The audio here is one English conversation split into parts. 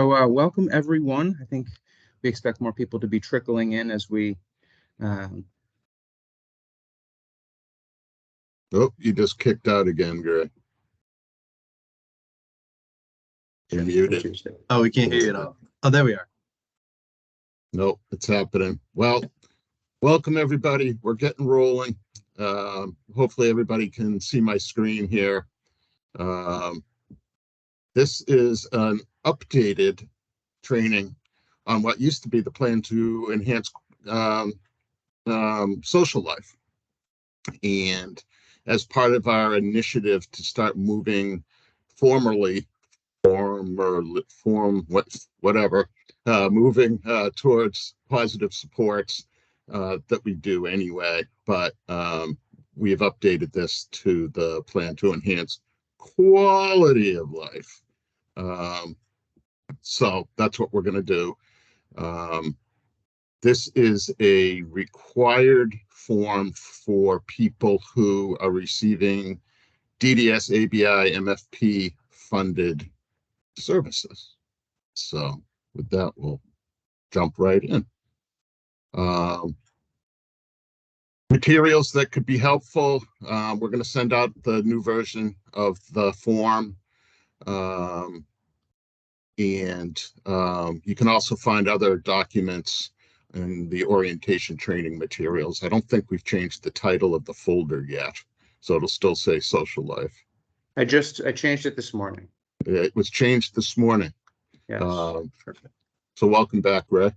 So welcome everyone. I think we expect more people to be trickling in as we. Oh, you just kicked out again, Gray. You're muted. Oh, we can't hear you at all. Oh, there we are. Nope, it's happening. Well, welcome everybody. We're getting rolling. Hopefully everybody can see my screen here. This is an updated training on what used to be the plan to enhance social life. And as part of our initiative to start moving moving towards positive supports that we do anyway, but we have updated this to the plan to enhance quality of life. So that's what we're going to do. This is a required form for people who are receiving DDS, ABI, MFP funded services. So with that, we'll jump right in. Materials that could be helpful. We're going to send out the new version of the form. And you can also find other documents in the orientation training materials. I don't think we've changed the title of the folder yet, so it'll still say social life. I changed it this morning. It was changed this morning. Yes. Perfect. So welcome back, Ray.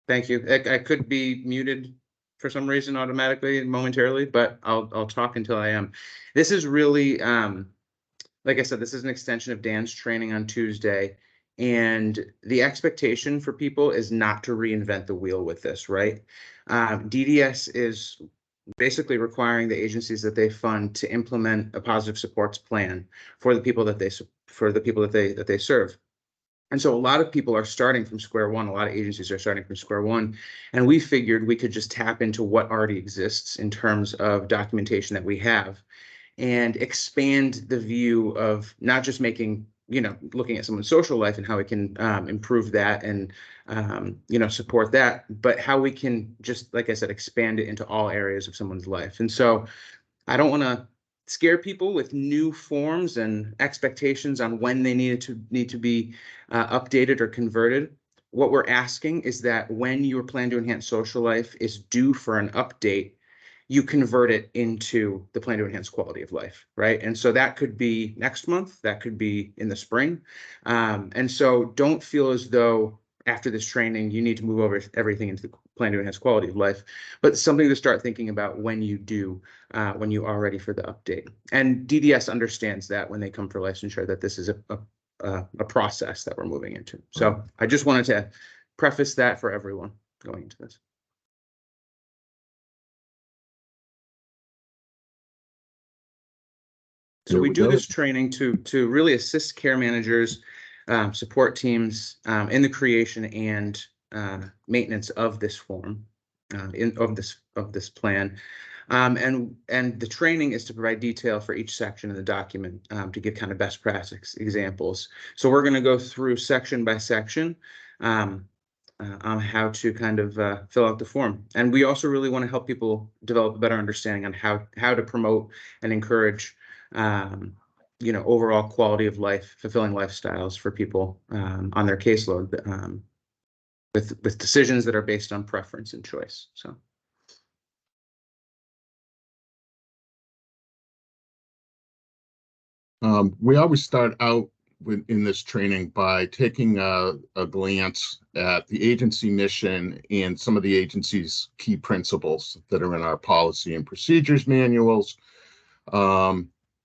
Thank you. I could be muted for some reason automatically momentarily, but I'll talk until I am. This is really, like I said, this is an extension of Dan's training on Tuesday. And the expectation for people is not to reinvent the wheel with this, right? DDS is basically requiring the agencies that they fund to implement a positive supports plan for the people that they serve. And so a lot of people are starting from square one. A lot of agencies are starting from square one. And we figured we could just tap into what already exists in terms of documentation that we have and expand the view of not just looking at someone's social life and how we can improve that and, support that, but how we can just, like I said, expand it into all areas of someone's life. And so I don't want to scare people with new forms and expectations on when they need to be updated or converted. What we're asking is that when your plan to enhance social life is due for an update, you convert it into the plan to enhance quality of life, right? And so that could be next month, that could be in the spring. And so don't feel as though after this training, you need to move over everything into the plan to enhance quality of life, but something to start thinking about when you when you are ready for the update. And DDS understands that when they come for licensure, that this is a process that we're moving into. So I just wanted to preface that for everyone going into this. So we do this training to really assist care managers, support teams in the creation and maintenance of this form, of this plan, and the training is to provide detail for each section of the document to give kind of best practice examples. So we're going to go through section by section on how to kind of fill out the form, and we also really want to help people develop a better understanding on how to promote and encourage overall quality of life, fulfilling lifestyles for people on their caseload with decisions that are based on preference and choice. So. We always start out in this training by taking a glance at the agency mission and some of the agency's key principles that are in our policy and procedures manuals.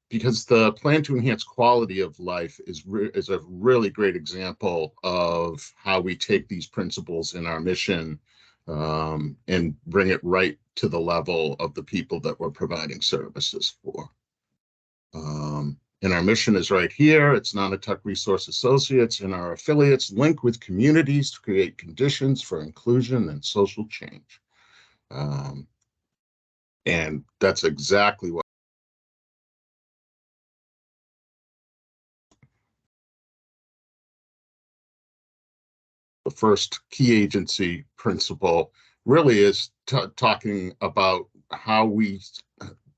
Because the plan to enhance quality of life is a really great example of how we take these principles in our mission and bring it right to the level of the people that we're providing services for. And our mission is right here. It's Nonotuck Resource Associates and our affiliates link with communities to create conditions for inclusion and social change. And that's exactly what the first key agency principle really is talking about how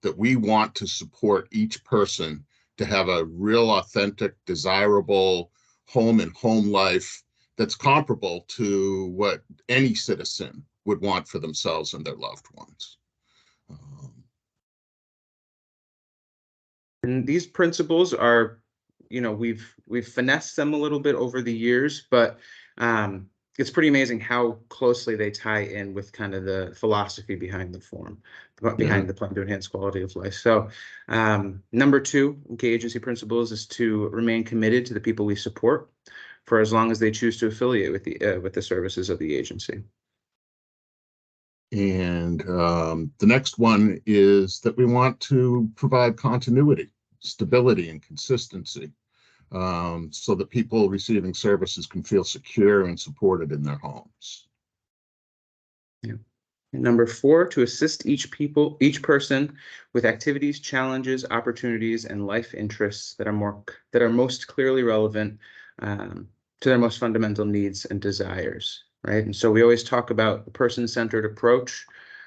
that we want to support each person to have a real, authentic, desirable home and home life that's comparable to what any citizen would want for themselves and their loved ones. And these principles are, you know, we've finessed them a little bit over the years, but it's pretty amazing how closely they tie in with kind of the philosophy behind the form, behind the plan to enhance quality of life. So number 2, key agency principles is to remain committed to the people we support for as long as they choose to affiliate with the services of the agency. And the next one is that we want to provide continuity, stability, and consistency, so that people receiving services can feel secure and supported in their homes. Yeah. Number 4, to assist each person with activities, challenges, opportunities, and life interests that are most clearly relevant to their most fundamental needs and desires. Right. And so we always talk about the person-centered approach.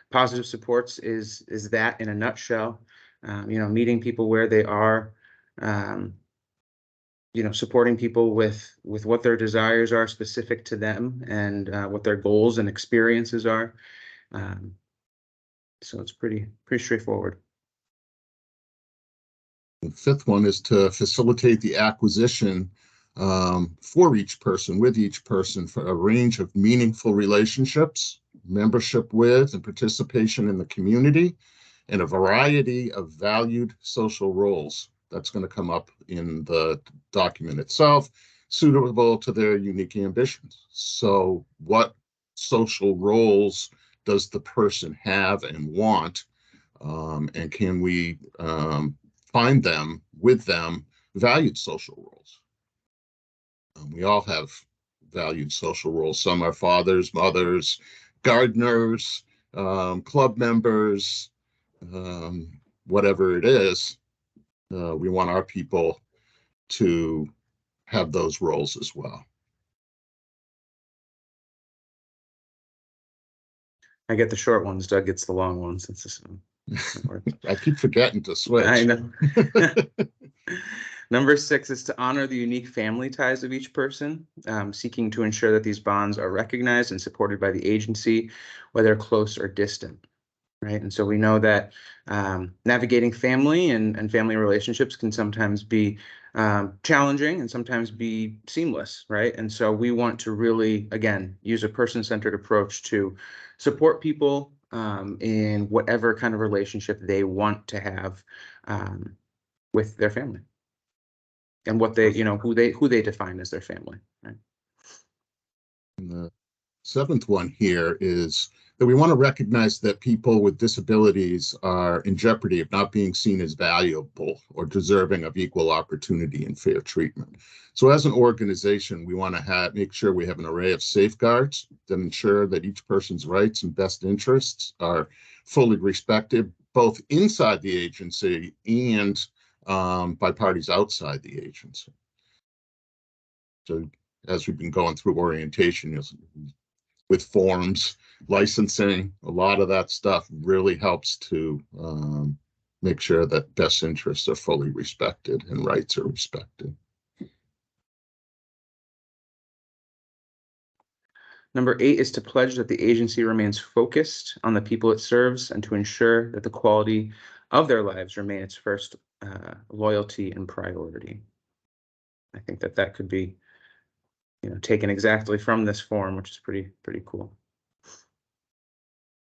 Positive supports is that in a nutshell. You know, meeting people where they are, you know, supporting people with what their desires are specific to them and what their goals and experiences are. So it's pretty straightforward. The 5th one is to facilitate the acquisition for each person, with each person, for a range of meaningful relationships, membership with and participation in the community, and a variety of valued social roles. That's going to come up in the document itself, suitable to their unique ambitions. So what social roles does the person have and want? And can we find them, with them, valued social roles? We all have valued social roles. Some are fathers, mothers, gardeners, club members, whatever it is. We want our people to have those roles as well. I get the short ones. Doug gets the long ones. It's just, I keep forgetting to switch. I know. Number 6 is to honor the unique family ties of each person, seeking to ensure that these bonds are recognized and supported by the agency, whether close or distant. Right. And so we know that navigating family and family relationships can sometimes be challenging and sometimes be seamless. Right. And so we want to really, again, use a person-centered approach to support people in whatever kind of relationship they want to have with their family. And what they, you know, who they define as their family. Right? And the 7th one here is that we want to recognize that people with disabilities are in jeopardy of not being seen as valuable or deserving of equal opportunity and fair treatment. So as an organization, we want to make sure we have an array of safeguards that ensure that each person's rights and best interests are fully respected, both inside the agency and by parties outside the agency. So as we've been going through orientation, with forms, licensing, a lot of that stuff really helps to make sure that best interests are fully respected and rights are respected. Number 8 is to pledge that the agency remains focused on the people it serves and to ensure that the quality of their lives remain its first loyalty and priority. I think that could be, you know, taken exactly from this form, which is pretty cool.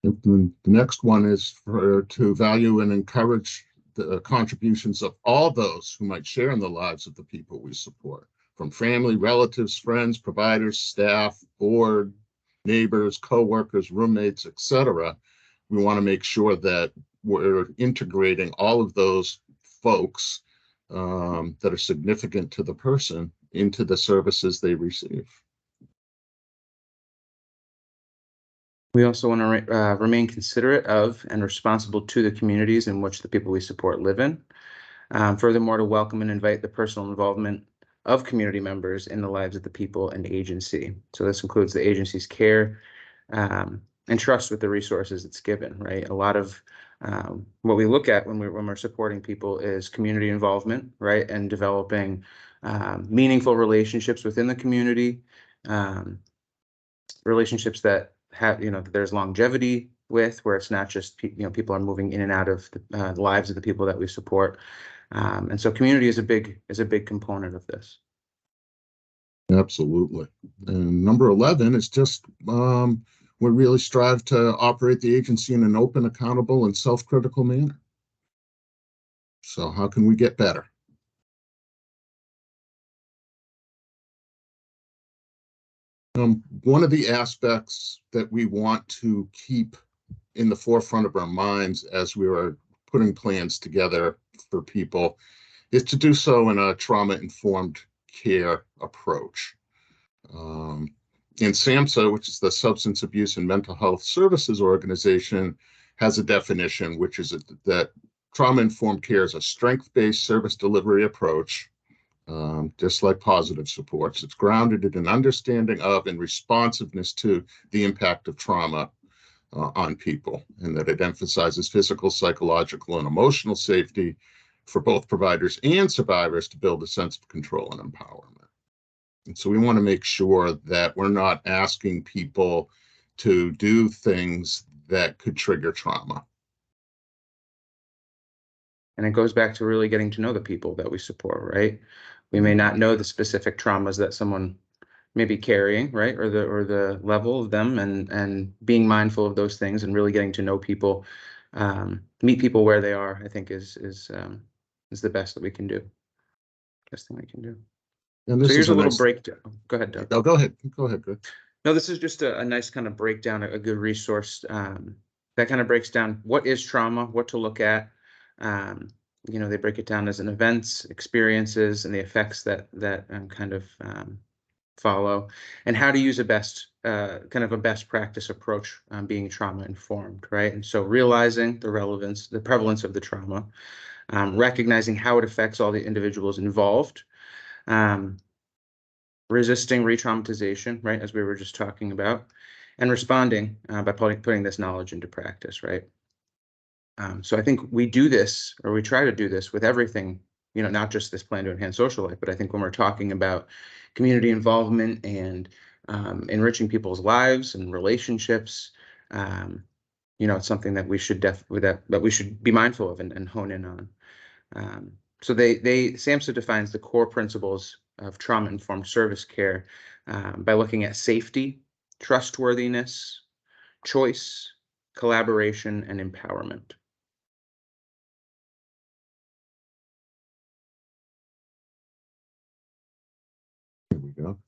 The next one is to value and encourage the contributions of all those who might share in the lives of the people we support, from family, relatives, friends, providers, staff, board, neighbors, co-workers, roommates, etc. We want to make sure that we're integrating all of those folks that are significant to the person into the services they receive. We also want to remain considerate of and responsible to the communities in which the people we support live in. Furthermore, to welcome and invite the personal involvement of community members in the lives of the people and agency. So this includes the agency's care and trust with the resources it's given, right? A lot of what we look at when we're supporting people is community involvement, right? And developing meaningful relationships within the community, relationships that have, that there's longevity with, where it's not just, people are moving in and out of the lives of the people that we support. And so community is a big component of this. Absolutely. And number 11 is just we really strive to operate the agency in an open, accountable, and self-critical manner. So how can we get better? One of the aspects that we want to keep in the forefront of our minds as we are putting plans together for people is to do so in a trauma-informed care approach. And SAMHSA, which is the Substance Abuse and Mental Health Services Organization, has a definition, which is that trauma-informed care is a strength-based service delivery approach, just like positive supports. It's grounded in an understanding of and responsiveness to the impact of trauma on people, and that it emphasizes physical, psychological, and emotional safety for both providers and survivors to build a sense of control and empowerment. And so we want to make sure that we're not asking people to do things that could trigger trauma. And it goes back to really getting to know the people that we support, right? We may not know the specific traumas that someone may be carrying, right? Or the level of them, and being mindful of those things and really getting to know people, meet people where they are, I think is the best that we can do. Best thing we can do. And this so here's is a little nice breakdown. Go ahead, Doug. Oh, go ahead. Go ahead, Greg. No, this is just a nice kind of breakdown, a good resource that kind of breaks down what is trauma, what to look at. They break it down as an events, experiences, and the effects that kind of follow, and how to use a best practice approach, being trauma informed, right? And so realizing the prevalence of the trauma, recognizing how it affects all the individuals involved, resisting re-traumatization, right, as we were just talking about, and responding by putting this knowledge into practice, right? So I think we do this, or we try to do this with everything, not just this plan to enhance social life, but I think when we're talking about community involvement and enriching people's lives and relationships, it's something that we should that we should be mindful of and hone in on. So SAMHSA defines the core principles of trauma-informed service care by looking at safety, trustworthiness, choice, collaboration, and empowerment. There we go.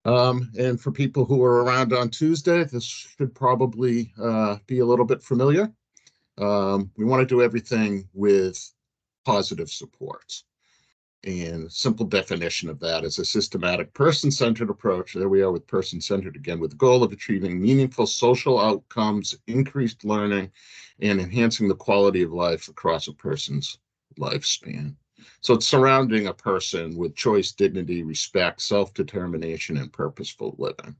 And for people who are around on Tuesday, this should probably be a little bit familiar. We want to do everything with positive supports. And simple definition of that is a systematic person-centered approach. There we are with person-centered again, with the goal of achieving meaningful social outcomes, increased learning, and enhancing the quality of life across a person's lifespan. So it's surrounding a person with choice, dignity, respect, self-determination, and purposeful living.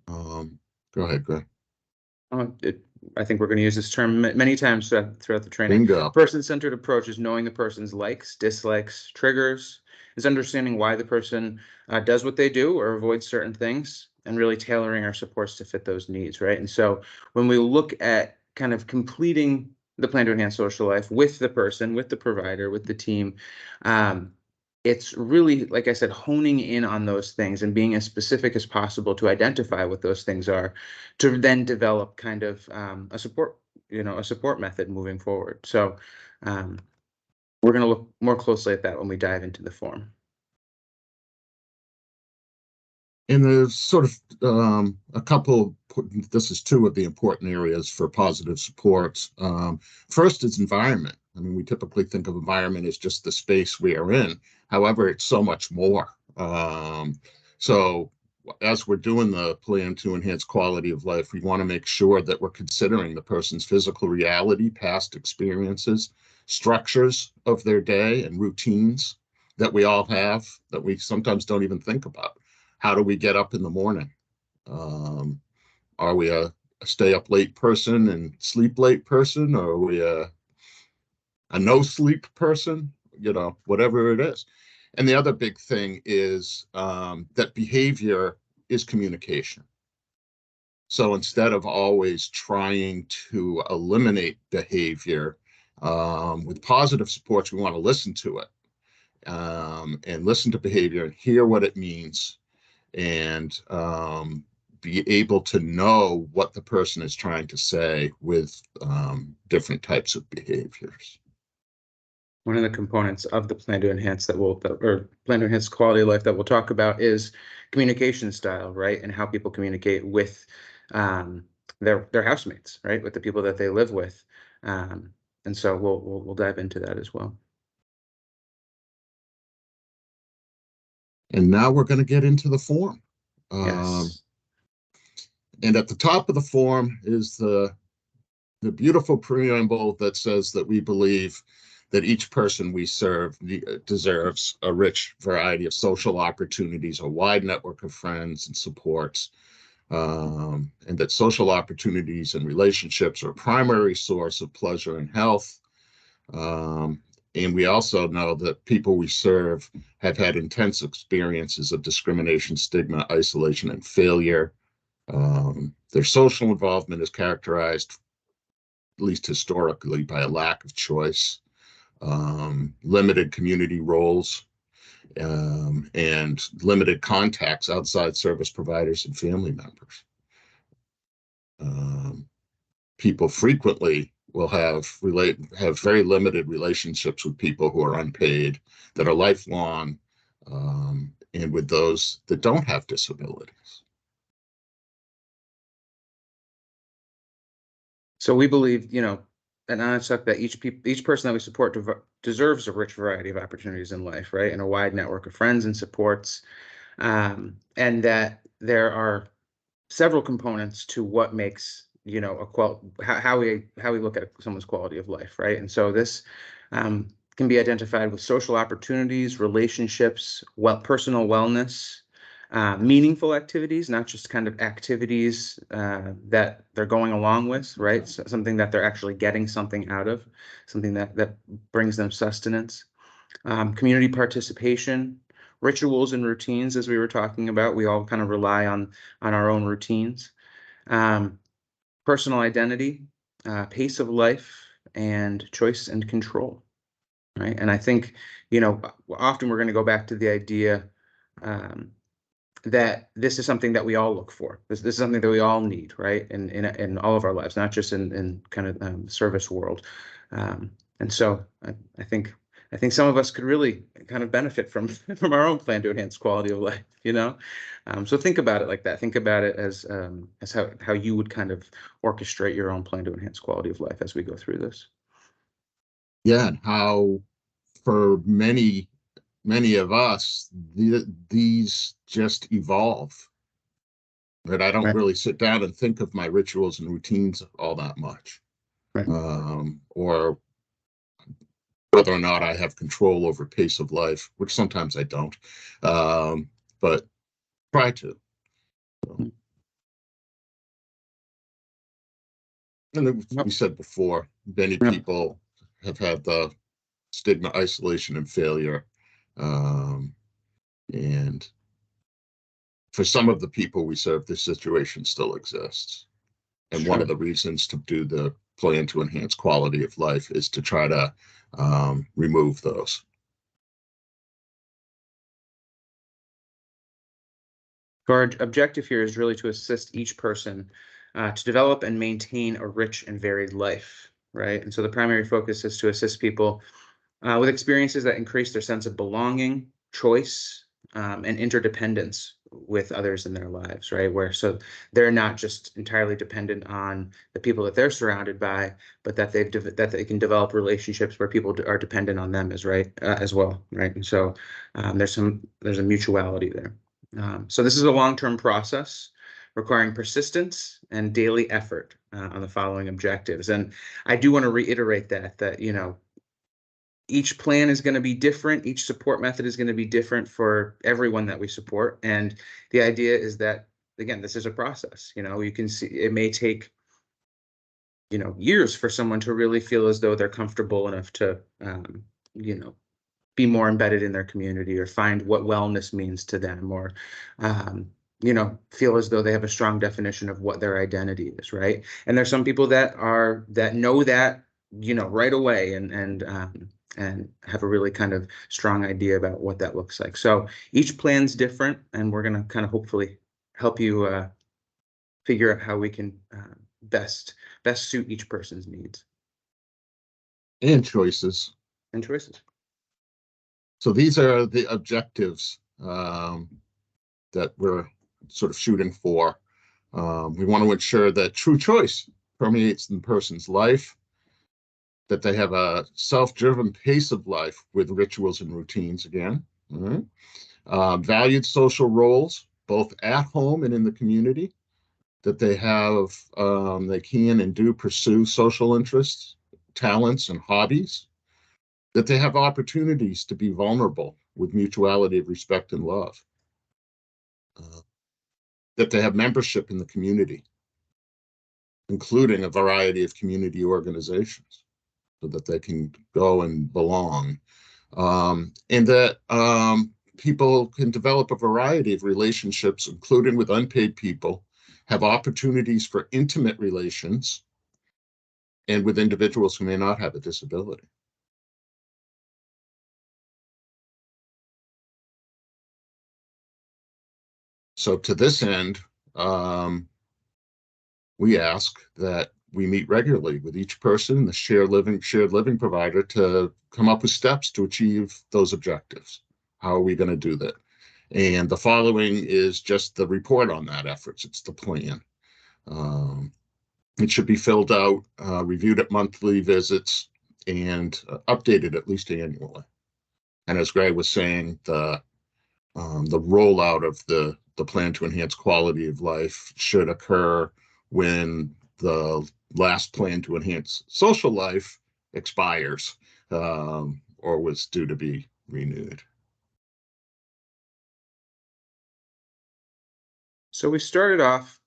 Go ahead, Greg. I think we're going to use this term many times throughout the training. Bingo. Person-centered approach is knowing the person's likes, dislikes, triggers, is understanding why the person does what they do or avoids certain things, and really tailoring our supports to fit those needs, right? And so when we look at kind of completing the plan to enhance social life with the person, with the provider, with the team, it's really, like I said, honing in on those things and being as specific as possible to identify what those things are, to then develop kind of a support method moving forward. So we're going to look more closely at that when we dive into the form. And there's sort of a couple, this is two of the important areas for positive supports. First is environment. I mean, we typically think of environment as just the space we are in. However, it's so much more. So as we're doing the plan to enhance quality of life, we want to make sure that we're considering the person's physical reality, past experiences, structures of their day and routines that we all have that we sometimes don't even think about. How do we get up in the morning? Are we a stay up late person and sleep late person, or are we a no sleep person? Whatever it is. And the other big thing is that behavior is communication. So instead of always trying to eliminate behavior, with positive supports, we want to listen to it, and listen to behavior and hear what it means, and be able to know what the person is trying to say with different types of behaviors. One of the components of the plan to enhance or plan to enhance quality of life that we'll talk about is communication style, right? And how people communicate with their housemates, right? With the people that they live with. And so we'll dive into that as well. And now we're going to get into the form. Yes. And at the top of the form is the beautiful preamble that says that we believe that each person we serve deserves a rich variety of social opportunities, a wide network of friends and supports, and that social opportunities and relationships are a primary source of pleasure and health. And we also know that people we serve have had intense experiences of discrimination, stigma, isolation, and failure. Their social involvement is characterized, at least historically, by a lack of choice, limited community roles, and limited contacts outside service providers and family members. People frequently will have very limited relationships with people who are unpaid, that are lifelong, and with those that don't have disabilities. So we believe, and that each person that we support deserves a rich variety of opportunities in life, right? And a wide network of friends and supports, and that there are several components to what makes, how we look at someone's quality of life, right? And so this can be identified with social opportunities, relationships, personal wellness, meaningful activities, not just kind of activities that they're going along with, right? So something that they're actually getting something out of, something that brings them sustenance. Community participation, rituals and routines, as we were talking about. We all kind of rely on our own routines. Personal identity, pace of life, and choice and control, right? And I think, often we're going to go back to the idea that this is something that we all look for. This is something that we all need, right? In all of our lives, not just in kind of service world. And so I think some of us could really kind of benefit from our own plan to enhance quality of life, So think about it like that. Think about it as how you would kind of orchestrate your own plan to enhance quality of life as we go through this. Yeah, and how for many of us, these just evolve. Right? I don't really sit down and think of my rituals and routines all that much, Right. Or whether or not I have control over pace of life, which sometimes I don't, but try to. So. And we said before, many people have had the stigma, isolation, and failure. And for some of the people we serve, this situation still exists. And one of the reasons to do the plan to enhance quality of life is to try to remove those. Our objective here is really to assist each person to develop and maintain a rich and varied life, right? And so the primary focus is to assist people with experiences that increase their sense of belonging, choice, and interdependence with others in their lives, right? So they're not just entirely dependent on the people that they're surrounded by, but that they can develop relationships where people are dependent on them as well, right? And so there's a mutuality there. So this is a long-term process requiring persistence and daily effort on the following objectives. And I do want to reiterate that each plan is going to be different. Each support method is going to be different for everyone that we support. And the idea is that, again, this is a process. You can see it may take, years for someone to really feel as though they're comfortable enough to, be more embedded in their community or find what wellness means to them, or, feel as though they have a strong definition of what their identity is, right? And there's some people that know that, right away and have a really kind of strong idea about what that looks like. So each plan's different, and we're going to kind of hopefully help you figure out how we can best suit each person's needs And choices. and choices. So these are the objectives that we're sort of shooting for. We want to ensure that true choice permeates the person's life, that they have a self-driven pace of life with rituals and routines again. Valued social roles, both at home and in the community, that they have, they can and do pursue social interests, talents, and hobbies, that they have opportunities to be vulnerable with mutuality of respect and love, that they have membership in the community, including a variety of community organizations, so that they can go and belong, and that people can develop a variety of relationships, including with unpaid people, have opportunities for intimate relations, and with individuals who may not have a disability. So to this end, we ask that we meet regularly with each person, the shared living provider, to come up with steps to achieve those objectives. How are we going to do that? And the following is just the report on that efforts. It's the plan. It should be filled out, reviewed at monthly visits, and updated at least annually. And as Greg was saying, the rollout of the plan to enhance quality of life should occur when the last plan to enhance social life expires, or was due to be renewed. So we started off,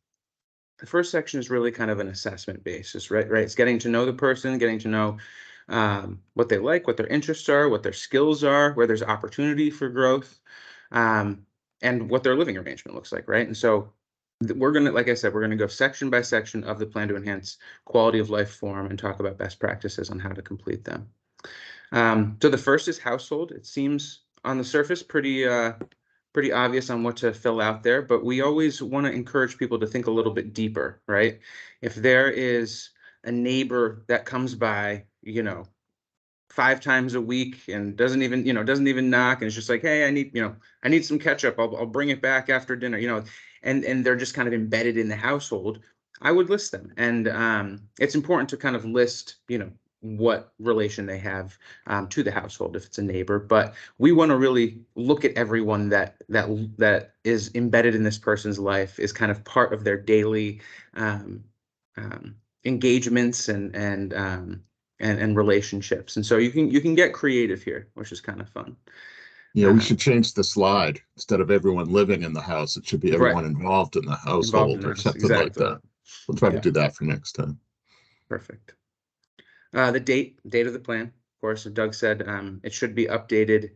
the first section is really kind of an assessment basis, right? It's getting to know the person, getting to know what they like, what their interests are, what their skills are, where there's opportunity for growth, and what their living arrangement looks like, right? And so we're going to, like I said, we're going to go section by section of the plan to enhance quality of life form and talk about best practices on how to complete them. So the first is household. It seems on the surface pretty obvious on what to fill out there, but we always want to encourage people to think a little bit deeper, right? If there is a neighbor that comes by, 5 times a week and doesn't even knock, and it's just like, hey, I need some ketchup. I'll bring it back after dinner, and they're just kind of embedded in the household, I would list them. And it's important to kind of list, what relation they have to the household if it's a neighbor. But we want to really look at everyone that is embedded in this person's life, is kind of part of their daily engagements and relationships. And so you can get creative here, which is kind of fun. Yeah, we should change the slide. Instead of everyone living in the house, it should be everyone involved in the household or something like that. We'll try to do that for next time. Perfect. The date of the plan, of course, as Doug said, it should be updated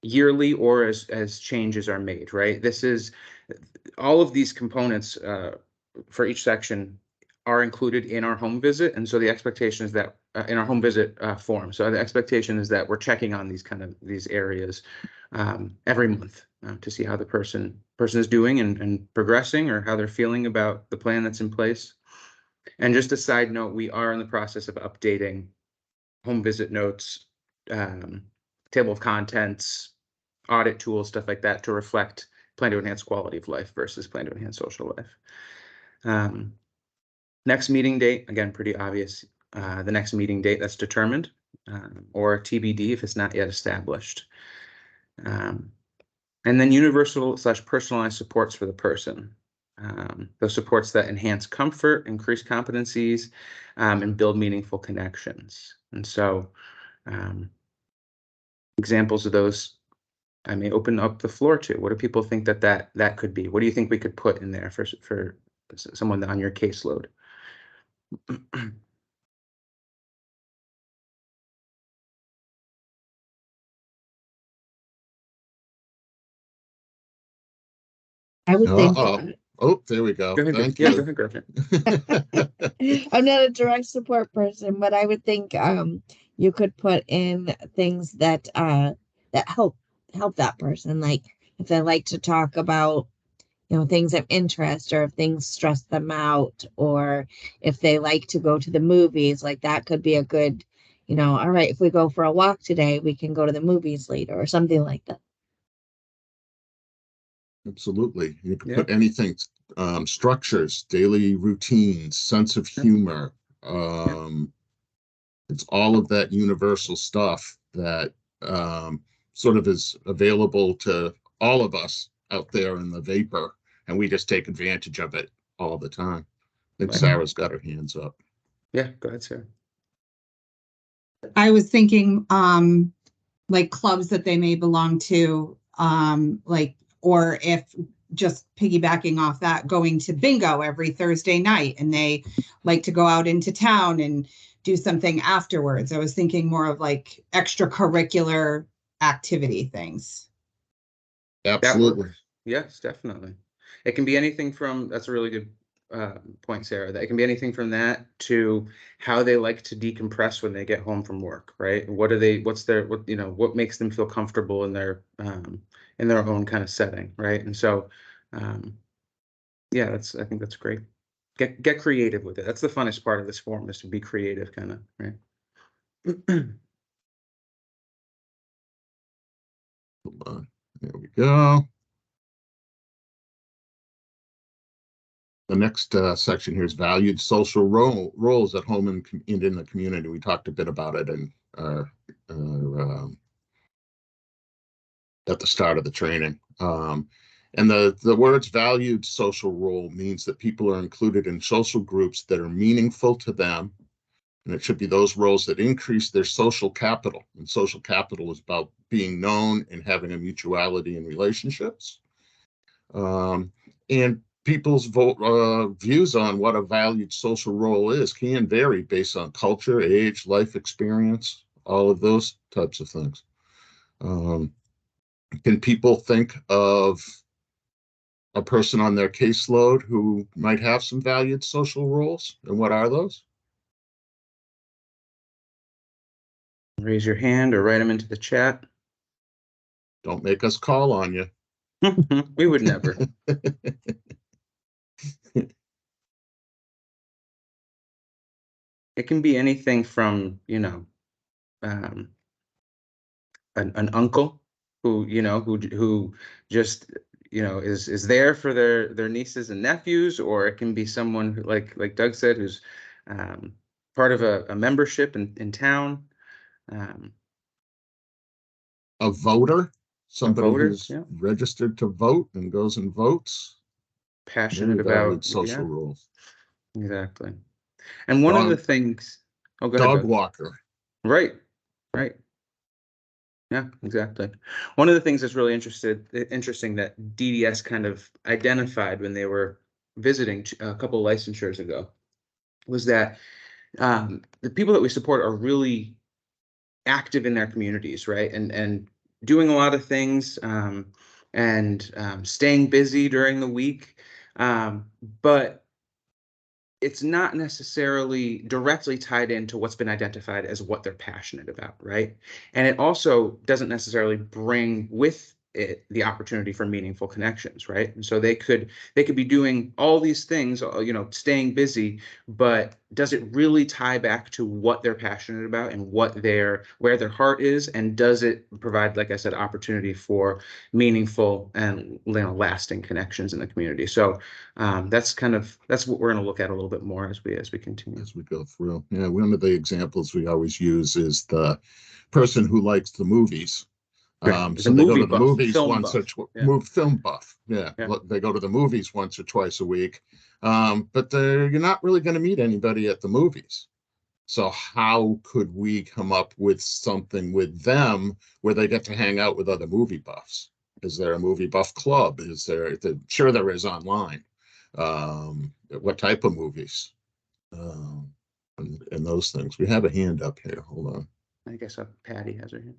yearly or as changes are made, right? This is all of these components for each section are included in our home visit. And so the expectation is that in our home visit form. So the expectation is that we're checking on these areas every month to see how the person is doing and progressing, or how they're feeling about the plan that's in place. And just a side note, we are in the process of updating home visit notes, table of contents, audit tools, stuff like that, to reflect plan to enhance quality of life versus plan to enhance social life. Next meeting date, again, pretty obvious. The next meeting date that's determined, or TBD if it's not yet established. And then universal/personalized supports for the person. Those supports that enhance comfort, increase competencies, and build meaningful connections. And so examples of those, I may open up the floor to. What do people think that could be? What do you think we could put in there for someone on your caseload? I would think, Oh, there we go. Go ahead. Thank Yeah, you. go ahead, Griffin. I'm not a direct support person, but I would think you could put in things that that help that person. Like if they like to talk about, things of interest, or if things stress them out, or if they like to go to the movies, like that could be a good, all right, if we go for a walk today, we can go to the movies later, or something like that. Absolutely. You can Yeah. put anything, structures, daily routines, sense of humor. It's all of that universal stuff that sort of is available to all of us out there in the vapor, and we just take advantage of it all the time. I think Right. Sarah's got her hands up. Yeah, go ahead, Sarah. I was thinking like clubs that they may belong to, or if just piggybacking off that, going to bingo every Thursday night, and they like to go out into town and do something afterwards. I was thinking more of like extracurricular activity things. Absolutely. Yes, definitely. It can be anything from, that's a really good point, Sarah, that it can be anything from that to how they like to decompress when they get home from work, right? What makes them feel comfortable in their own kind of setting, right? And so, yeah, I think that's great. Get creative with it. That's the funnest part of this form, is to be creative, kind of, right? Hold on. There we go. The next section here is valued social roles at home and in the community. We talked a bit about it in at the start of the training. And the words valued social role means that people are included in social groups that are meaningful to them. And it should be those roles that increase their social capital. And social capital is about being known and having a mutuality in relationships. And people's views on what a valued social role is can vary based on culture, age, life experience, all of those types of things. Can people think of a person on their caseload who might have some valued social roles? And what are those? Raise your hand or write them into the chat. Don't make us call on you. We would never. It can be anything from, an uncle who just, is there for their nieces and nephews, or it can be someone who, like Doug said, who's part of a membership in town. A voter, somebody who's yeah. registered to vote and goes and votes. Passionate Very valued about social yeah, roles. exactly. And one of the things, go ahead, Dog Doug. walker. Right. Yeah, exactly. One of the things that's really interesting that DDS kind of identified when they were visiting a couple of licensures ago was that the people that we support are really active in their communities, right? And doing a lot of things, and staying busy during the week. But it's not necessarily directly tied into what's been identified as what they're passionate about, right? And it also doesn't necessarily bring with it the opportunity for meaningful connections, right? And so they could be doing all these things, staying busy, but does it really tie back to what they're passionate about and where their heart is? And does it provide, like I said, opportunity for meaningful and lasting connections in the community? So that's what we're going to look at a little bit more as we continue. As we go through. Yeah, one of the examples we always use is the person who likes the movies. So they go to the movies once or twice. Film buff. Yeah. They go to the movies once or twice a week. But you're not really going to meet anybody at the movies. So how could we come up with something with them where they get to hang out with other movie buffs? Is there a movie buff club? Is there, sure there is online. What type of movies? And those things. We have a hand up here. Hold on. I guess Patty has her hand.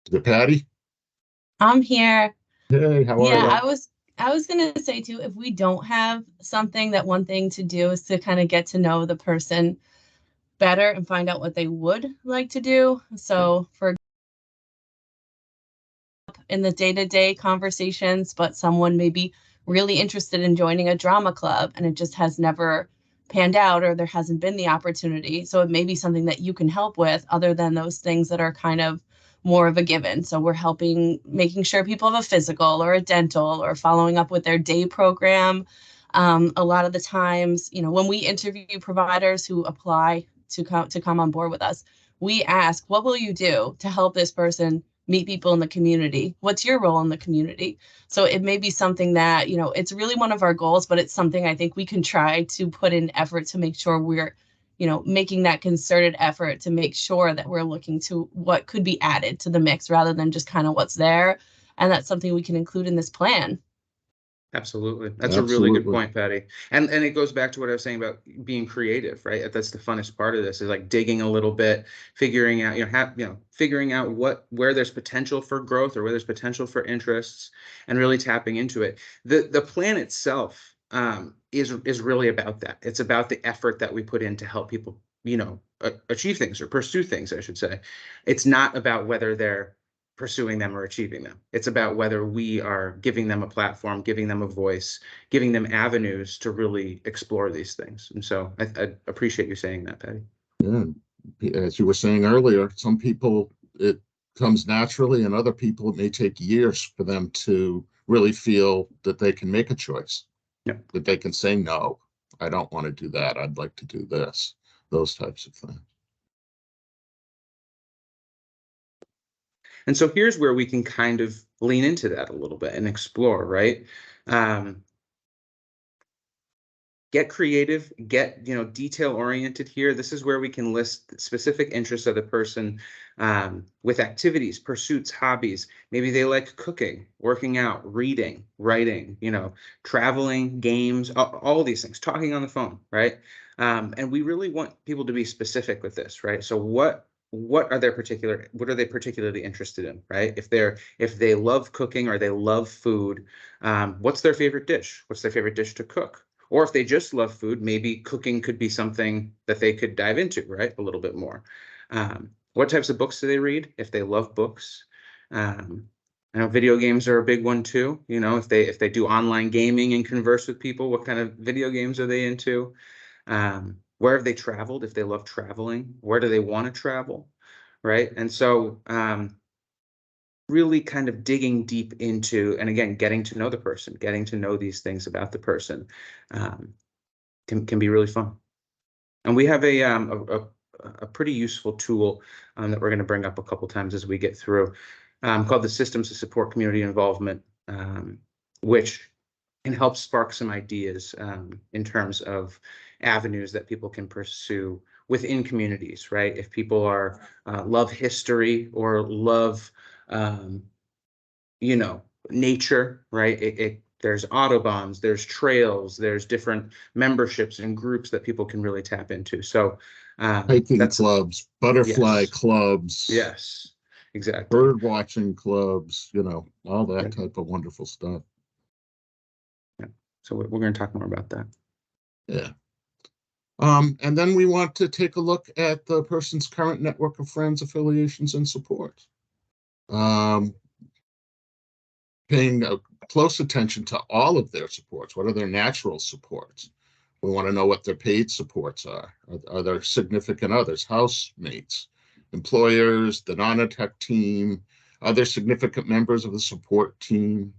Is it Patty? I'm here. Hey, how are Yeah, you? I was gonna say too, if we don't have something, that one thing to do is to kind of get to know the person better and find out what they would like to do. So for in the day-to-day conversations, but someone may be really interested in joining a drama club and it just has never panned out, or there hasn't been the opportunity. So it may be something that you can help with other than those things that are kind of more of a given. So we're helping making sure people have a physical or a dental, or following up with their day program. A lot of the times, you know, when we interview providers who apply to come on board with us, we ask, what will you do to help this person meet people in the community? What's your role in the community? So it may be something that, you know, it's really one of our goals, but it's something I think we can try to put in effort to make sure we're, you know, making that concerted effort to make sure that we're looking to what could be added to the mix rather than just kind of what's there. And that's something we can include in this plan. Absolutely. That's a really good Absolutely. point, Patty. And it goes back to what I was saying about being creative, right? That's the funnest part of this, is like digging a little bit, figuring out, figuring out where there's potential for growth or where there's potential for interests, and really tapping into it. The plan itself is really about that. It's about the effort that we put in to help people, achieve things or pursue things, I should say. It's not about whether they're pursuing them or achieving them. It's about whether we are giving them a platform, giving them a voice, giving them avenues to really explore these things. And so I appreciate you saying that, Patty. Yeah. As you were saying earlier, some people it comes naturally, and other people it may take years for them to really feel that they can make a choice. Yeah. That they can say, no, I don't want to do that. I'd like to do this, those types of things. And so here's where we can kind of lean into that a little bit and explore, right? Get creative, get detail oriented here. This is where we can list specific interests of the person with activities, pursuits, hobbies. Maybe they like cooking, working out, reading, writing, traveling, games, all these things, talking on the phone, right? And we really want people to be specific with this, right? So what are they particularly interested in, right? If they love cooking or they love food, what's their favorite dish? What's their favorite dish to cook? Or if they just love food, maybe cooking could be something that they could dive into, right? A little bit more. What types of books do they read? If they love books, I know video games are a big one too. If they do online gaming and converse with people, what kind of video games are they into? Where have they traveled? If they love traveling, where do they want to travel, right? And so really kind of digging deep into, and again, getting to know the person, getting to know these things about the person can be really fun. And we have a pretty useful tool that we're going to bring up a couple times as we get through, called the Systems to Support Community Involvement, which can help spark some ideas in terms of avenues that people can pursue within communities, right? If people are love history or love nature, right? There's Autobahns, there's trails, there's different memberships and groups that people can really tap into. So Hiking clubs, butterfly yes. clubs, Yes, exactly. bird watching clubs, all that type of wonderful stuff. Yeah. So we're going to talk more about that. Yeah. And then we want to take a look at the person's current network of friends, affiliations, and support. Paying close attention to all of their supports. What are their natural supports? We want to know what their paid supports are. Are there significant others, housemates, employers, the non-tech team, other significant members of the support team?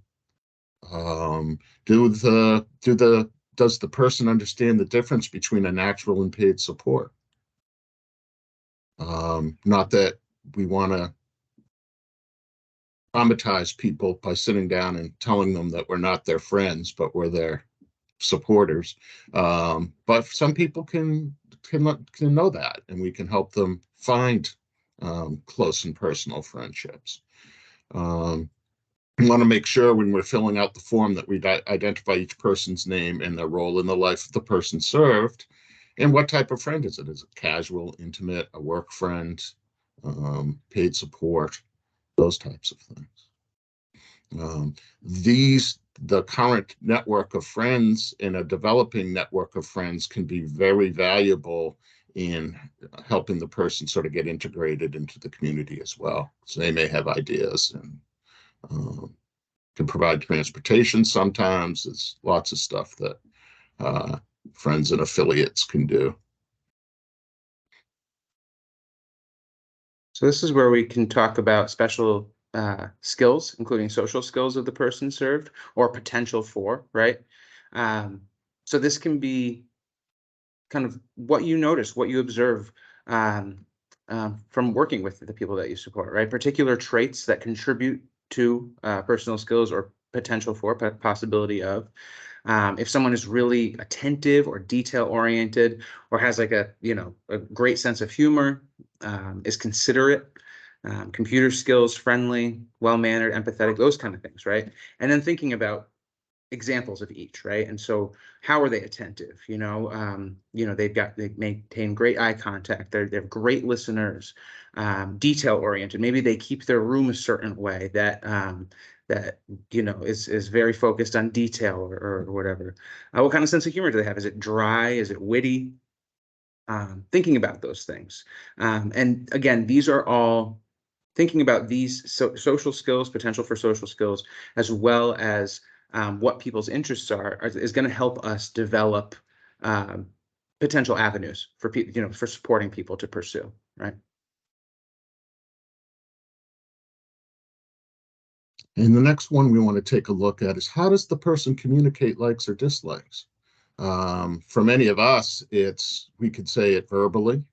Does the person understand the difference between a natural and paid support? Not that we want to traumatize people by sitting down and telling them that we're not their friends, but we're their supporters. But some people can can know that, and we can help them find close and personal friendships. We want to make sure when we're filling out the form that we identify each person's name and their role in the life of the person served, and what type of friend is it? Is it casual, intimate, a work friend, paid support, those types of things. The current network of friends and a developing network of friends can be very valuable in helping the person sort of get integrated into the community as well. So they may have ideas and can provide transportation sometimes. There's lots of stuff that friends and affiliates can do. So this is where we can talk about special skills, including social skills of the person served or potential for, right? So this can be kind of what you notice, what you observe from working with the people that you support, right? Particular traits that contribute to personal skills or potential for, possibility of. If someone is really attentive or detail oriented or has like a great sense of humor, is considerate, computer skills, friendly, well-mannered, empathetic, those kind of things, right? And then thinking about examples of each, right? And so how are they attentive? They maintain great eye contact. They're great listeners, detail oriented. Maybe they keep their room a certain way that is very focused on detail or whatever. What kind of sense of humor do they have? Is it dry? Is it witty? Thinking about those things. And again, these are all thinking about these social skills, potential for social skills, as well as what people's interests are is going to help us develop potential avenues for people, for supporting people to pursue, right? And the next one we want to take a look at is, how does the person communicate likes or dislikes? For many of us, we could say it verbally,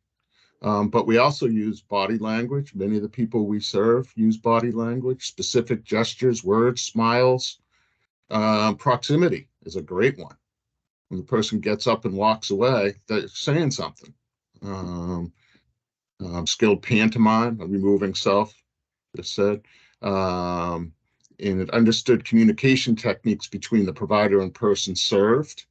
but we also use body language. Many of the people we serve use body language, specific gestures, words, smiles. Proximity is a great one. When the person gets up and walks away, they're saying something. Skilled pantomime, removing self, just said. And understood communication techniques between the provider and person served.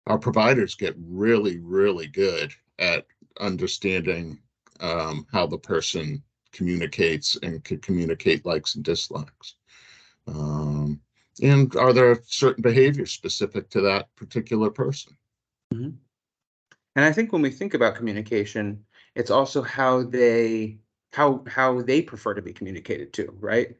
Our providers get really, really good at understanding how the person communicates and can communicate likes and dislikes. And are there certain behaviors specific to that particular person? Mm-hmm. And I think when we think about communication, it's also how they prefer to be communicated to, right?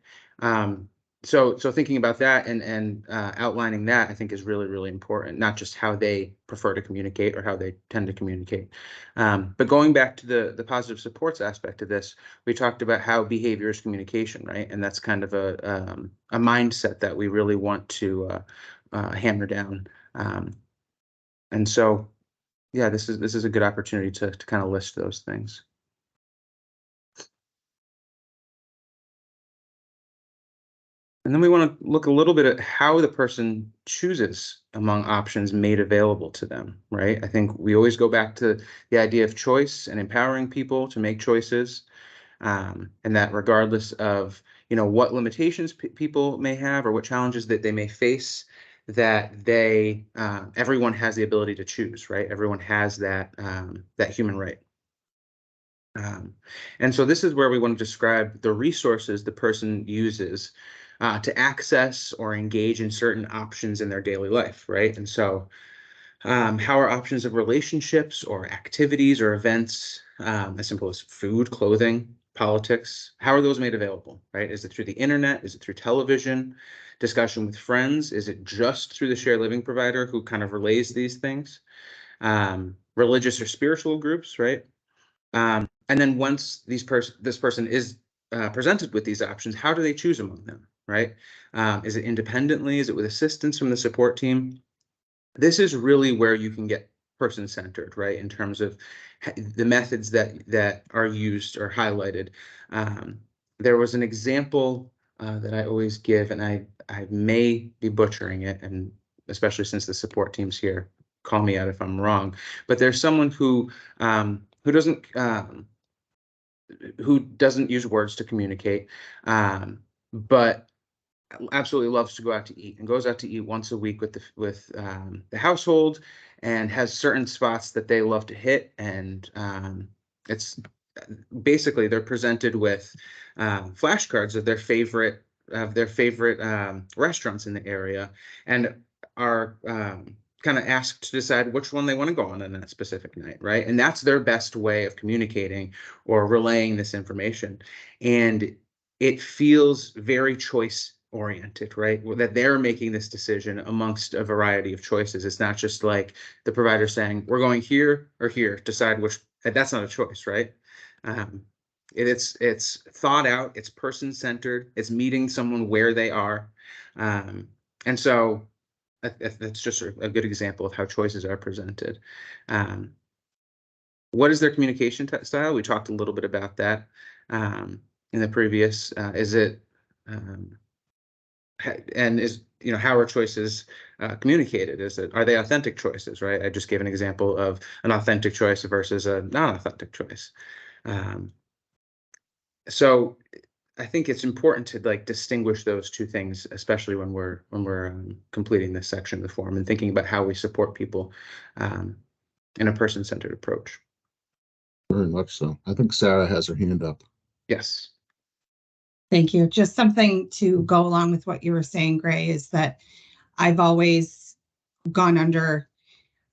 So thinking about that and outlining that, I think is really, really important, not just how they prefer to communicate or how they tend to communicate. But going back to the positive supports aspect of this, we talked about how behavior is communication, right? And that's kind of a mindset that we really want to hammer down. And so, yeah, this is a good opportunity to kind of list those things. And then we want to look a little bit at how the person chooses among options made available to them, right? I think we always go back to the idea of choice and empowering people to make choices, and that regardless of, what limitations people may have or what challenges that they may face, that everyone has the ability to choose, right? Everyone has that human right. And so this is where we want to describe the resources the person uses to access or engage in certain options in their daily life, right? And so how are options of relationships or activities or events, as simple as food, clothing, politics, how are those made available, right? Is it through the internet? Is it through television? Discussion with friends? Is it just through the shared living provider who kind of relays these things? Religious or spiritual groups, right? And then once this person is presented with these options, how do they choose among them, right? Is it independently? Is it with assistance from the support team? This is really where you can get person-centered, right? In terms of the methods that are used or highlighted. There was an example that I always give, and I may be butchering it, and especially since the support team's here, call me out if I'm wrong, but there's someone who doesn't use words to communicate, but absolutely loves to go out to eat and goes out to eat once a week with the household, and has certain spots that they love to hit. And it's basically they're presented with flashcards of their favorite restaurants in the area, and are kind of asked to decide which one they want to go on that specific night, right? And that's their best way of communicating or relaying this information. And it feels very choice oriented, right? That they're making this decision amongst a variety of choices. It's not just like the provider saying, we're going here or here, decide which. That's not a choice, right? It's thought out, it's person centered, it's meeting someone where they are. And so that's just a good example of how choices are presented. What is their communication style? We talked a little bit about that in the previous. Is it and is, how are choices communicated? Are they authentic choices, right? I just gave an example of an authentic choice versus a non-authentic choice. So I think it's important to distinguish those two things, especially when we're completing this section of the form and thinking about how we support people in a person-centered approach. Very much so. I think Sarah has her hand up. Yes. Thank you. Just something to go along with what you were saying, Gray, is that I've always gone under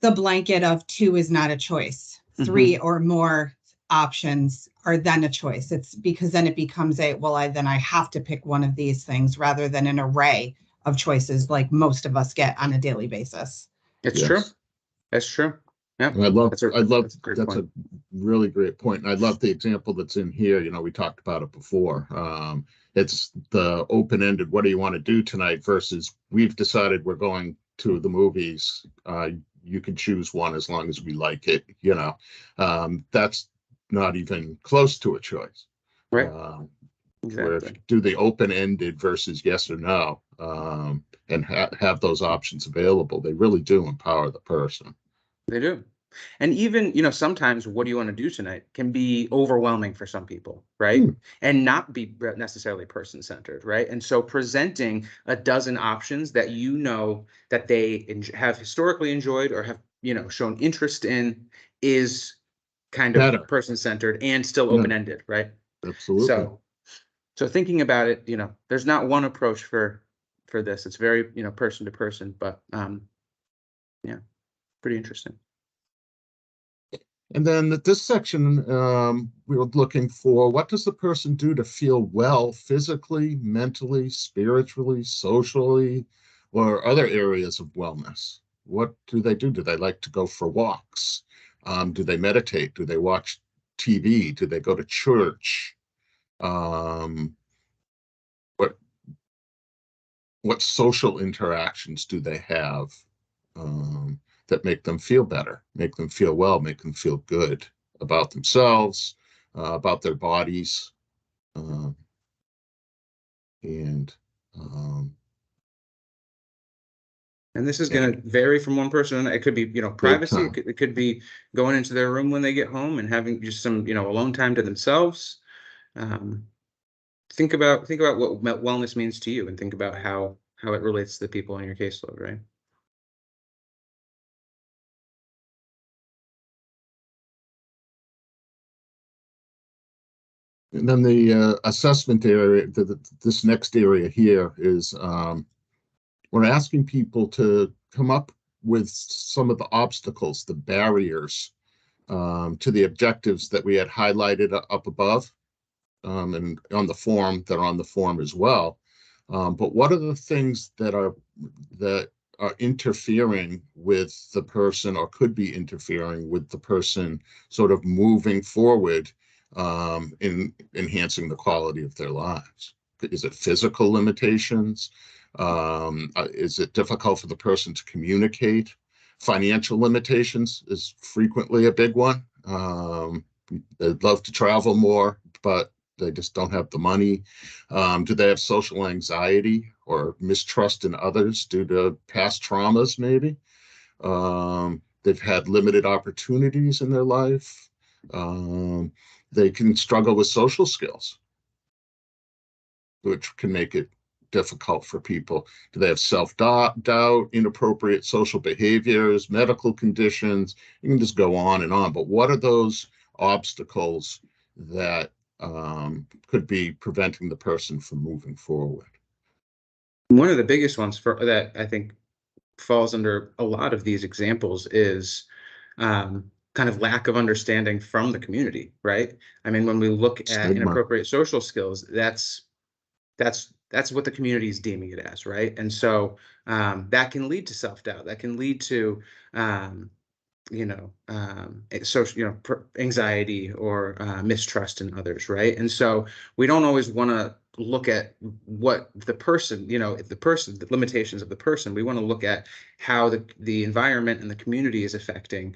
the blanket of 2 is not a choice. 3 or more options are then a choice. It's because then it becomes I have to pick one of these things rather than an array of choices like most of us get on a daily basis. It's Yes. true. That's true. Yeah. That's That's a really great point. And I love the example that's in here. We talked about it before. It's the open-ended, what do you want to do tonight versus we've decided we're going to the movies. You can choose one as long as we like it. That's not even close to a choice. right. Where if Exactly. you do the open-ended versus yes or no, and have those options available, they really do empower the person. They do. And even, sometimes what do you want to do tonight can be overwhelming for some people, right? And not be necessarily person-centered, right? And so presenting a dozen options that that they have historically enjoyed or have, shown interest in is kind of Better. person-centered and still Yeah. open-ended, right? Absolutely. So thinking about it, there's not one approach for this. It's very, person to person, but yeah, pretty interesting. And then at this section, we were looking for what does the person do to feel well physically, mentally, spiritually, socially, or other areas of wellness? What do they do? Do they like to go for walks? Do they meditate? Do they watch TV? Do they go to church? What social interactions do they have that make them feel better, make them feel well, make them feel good about themselves, about their bodies, and this is going to vary from one person. It could be, privacy. It could be going into their room when they get home and having just some, alone time to themselves. Think about what wellness means to you, and think about how it relates to the people in your caseload, right? And then the assessment area, this next area here is we're asking people to come up with some of the obstacles, the barriers to the objectives that we had highlighted up above and on the form, that are on the form as well. But what are the things that are interfering with the person, or could be interfering with the person sort of moving forward in enhancing the quality of their lives? Is it physical limitations? Is it difficult for the person to communicate? Financial limitations is frequently a big one. They'd love to travel more, but they just don't have the money. Do they have social anxiety or mistrust in others due to past traumas, maybe? They've had limited opportunities in their life. They can struggle with social skills, which can make it difficult for people. Do they have self-doubt, inappropriate social behaviors, medical conditions? You can just go on and on. But what are those obstacles that could be preventing the person from moving forward? One of the biggest ones for that I think falls under a lot of these examples is kind of lack of understanding from the community, right? I mean, when we look at Stigma. inappropriate social skills, that's what the community is deeming it as, right? And so that can lead to self-doubt. That can lead to social, anxiety or mistrust in others, right? And so we don't always want to look at what the person, the limitations of the person. We want to look at how the environment and the community is affecting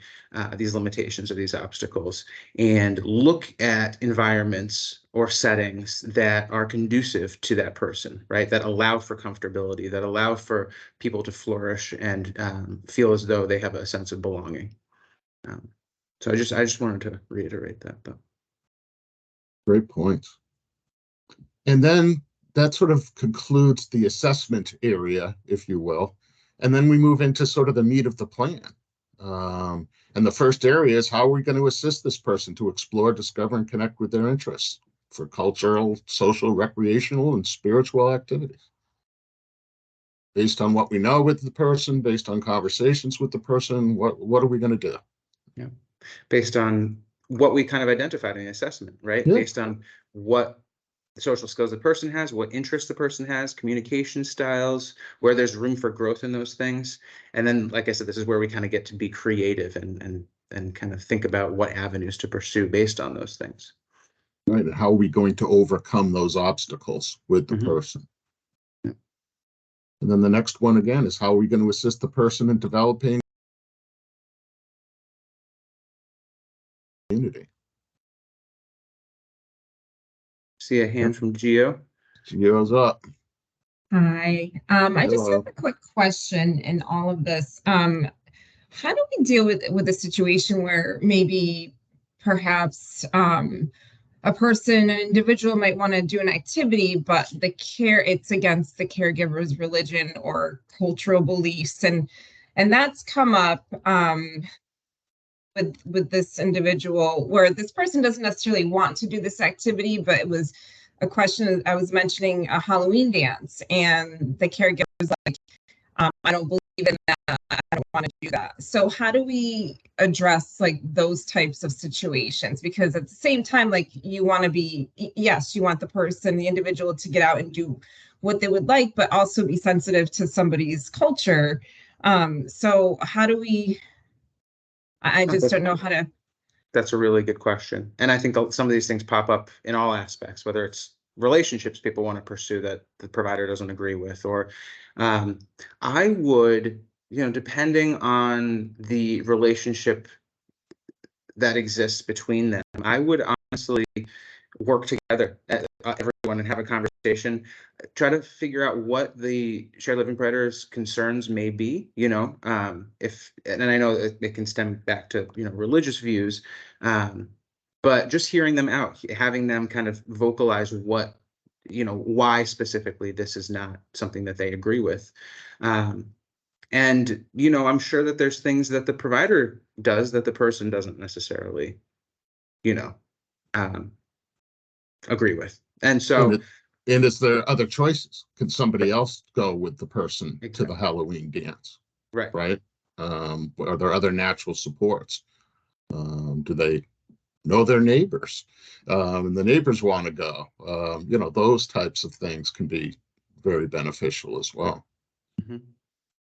these limitations or these obstacles, and look at environments or settings that are conducive to that person, right? That allow for comfortability, that allow for people to flourish and feel as though they have a sense of belonging. So I just wanted to reiterate that. But Great points. And then that sort of concludes the assessment area, if you will. And then we move into sort of the meat of the plan. And the first area is, how are we going to assist this person to explore, discover, and connect with their interests for cultural, social, recreational, and spiritual activities? Based on what we know with the person, based on conversations with the person, what are we going to do? Yeah, based on what we kind of identified in the assessment, right? Yeah. Based on what social skills the person has, what interests the person has, communication styles, where there's room for growth in those things. And then, like I said, this is where we kind of get to be creative and kind of think about what avenues to pursue based on those things. Right. And how are we going to overcome those obstacles with the person? Yeah. And then the next one again is, how are we going to assist the person in developing community? See a hand from Gio. Gio's up. Hi. I just Hello. have a quick question in all of this. How do we deal with a situation where maybe perhaps a person, an individual might want to do an activity, but it's against the caregiver's religion or cultural beliefs, and that's come up with this individual, where this person doesn't necessarily want to do this activity, but it was a question. I was mentioning a Halloween dance, and the caregiver was like, I don't believe in that. I don't want to do that. So how do we address like those types of situations? Because at the same time, like, you want to be, yes, you want the person, the individual, to get out and do what they would like, but also be sensitive to somebody's culture. So how do we, I just don't know how to. That's a really good question. And I think some of these things pop up in all aspects, whether it's relationships people want to pursue that the provider doesn't agree with, or I would, depending on the relationship that exists between them, I would honestly work together, everyone, and have a conversation, try to figure out what the shared living provider's concerns may be, and I know it can stem back to, religious views, but just hearing them out, having them kind of vocalize what, why specifically this is not something that they agree with. And, I'm sure that there's things that the provider does that the person doesn't necessarily, agree with. And so, and is there other choices? Can somebody else go with the person to Exactly. the Halloween dance? right. Are there other natural supports? Do they know their neighbors? And the neighbors want to go. Those types of things can be very beneficial as well. Mhm.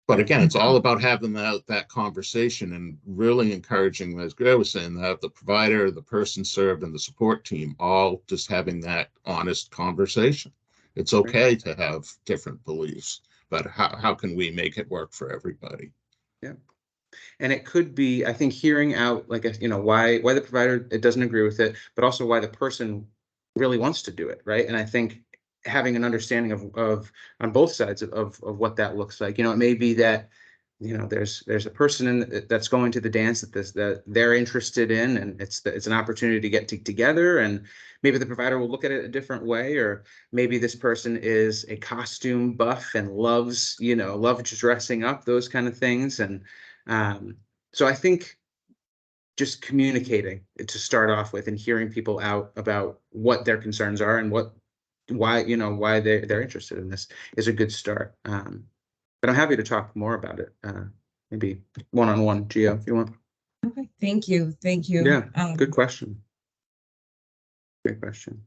But again, it's all about having that conversation and really encouraging, as Greg was saying, that the provider, the person served, and the support team all just having that honest conversation. It's okay to have different beliefs, but how can we make it work for everybody? Yeah. And it could be, I think, hearing out, like, why the provider it doesn't agree with it, but also why the person really wants to do it, right? And I think having an understanding of on both sides of what that looks like. It may be that there's a person that's going to the dance that they're interested in, and it's an opportunity to get together, and maybe the provider will look at it a different way, or maybe this person is a costume buff and loves dressing up, those kind of things. And so I think just communicating to start off with and hearing people out about what their concerns are and why they're interested in this is a good start. But I'm happy to talk more about it. Maybe one-on-one, Gio, if you want. Okay, thank you. Yeah, good question. Great question.